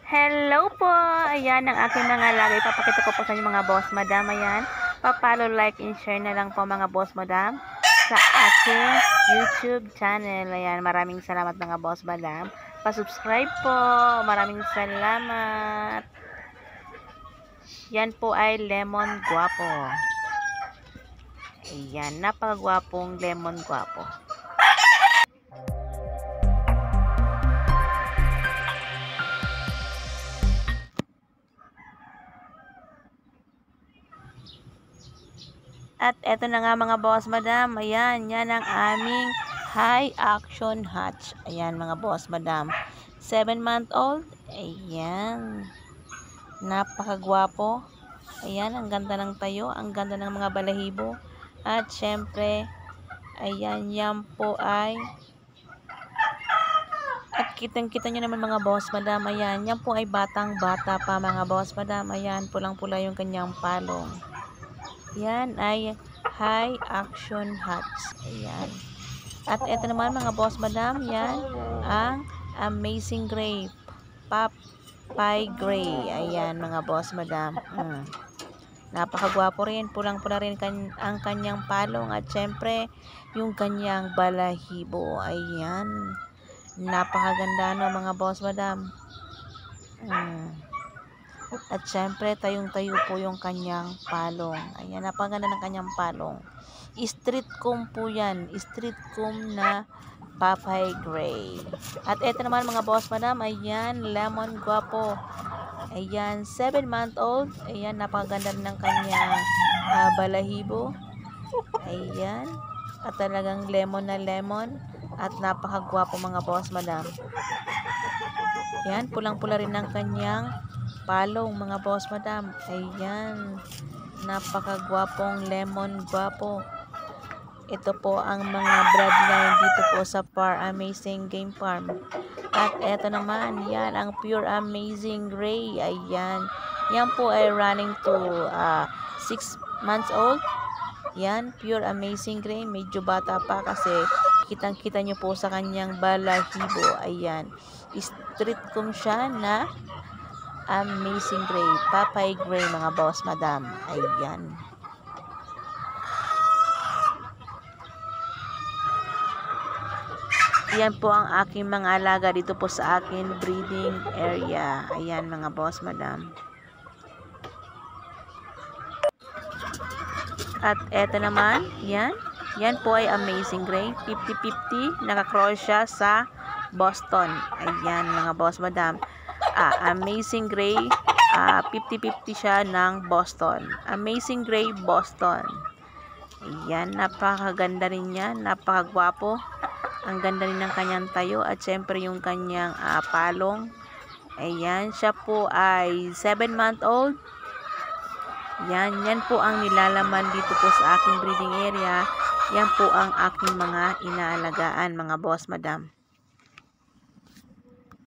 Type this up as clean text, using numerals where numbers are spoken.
Hello po! Ayan ang aking mga lagay. Papakita ko po sa inyo mga boss madam. Ayan. Papalo, like, and share na lang po mga boss madam sa aking YouTube channel. Ayan. Maraming salamat mga boss madam. Pa-subscribe po. Maraming salamat. Yan po ay lemon guwapo. Ayan. Napakagwapong lemon guwapo. At eto na nga mga boss madam, ayan, yan ang aming high action hatch. Ayan mga boss madam, 7-month-old, ayan, napakagwapo. Ayan, ang ganda ng tayo, ang ganda ng mga balahibo. At syempre, ayan, yan po ay, at kitang-kita nyo naman mga boss madam, ayan, yan po ay batang-bata pa mga boss madam. Ayan, pulang-pula yung kanyang palong. Yan ay high action hats. Ayan. At ito naman mga boss madam, yan ang amazing gray. Papay gray. Ayan mga boss madam. Napakagwapo rin. Pulang-pula rin ang kanyang palong. At syempre, yung kanyang balahibo. Ayan. Napakaganda no mga boss madam. At syempre, tayong-tayo po yung kanyang palong. Ayan, napaganda ng kanyang palong. Street comb po yan. Street comb na Papay Gray. At ito naman mga boss madam, ayan, lemon guwapo. Ayan, 7-month-old. Ayan, napakaganda ng kanyang balahibo. Ayan. At talagang lemon na lemon. At napakagwapo mga boss madam. Ayan, pulang-pula rin ng kanyang palong mga boss madam. Ayan, napakagwapong lemon guwapo. Ito po ang mga bloodline dito po sa Par Amazing Game Farm. At ito naman, yan ang Pure Amazing Gray. Ayan, yan po ay running to 6 months old. Yan, Pure Amazing Gray. Medyo bata pa kasi kitang-kita nyo po sa kanyang balahibo. Ayan, street comb siya na Amazing Gray, Papay Gray mga boss madam. Ayan. Yan po ang aking mga alaga dito po sa akin breeding area. Ayan mga boss madam. At eto naman, yan. Yan po ay Amazing Gray, 50-50. Nakakross siya sa Boston. Ayan mga boss madam. Amazing Gray, 50-50 siya ng Boston. Amazing Gray, Boston. Ayan, napakaganda rin yan. Napakagwapo. Ang ganda rin ng kanyang tayo. At syempre yung kanyang palong. Ayan, siya po ay 7-month-old. Yan, yan po ang nilalaman dito po sa aking breeding area. Yan po ang aking mga inaalagaan, mga boss madam.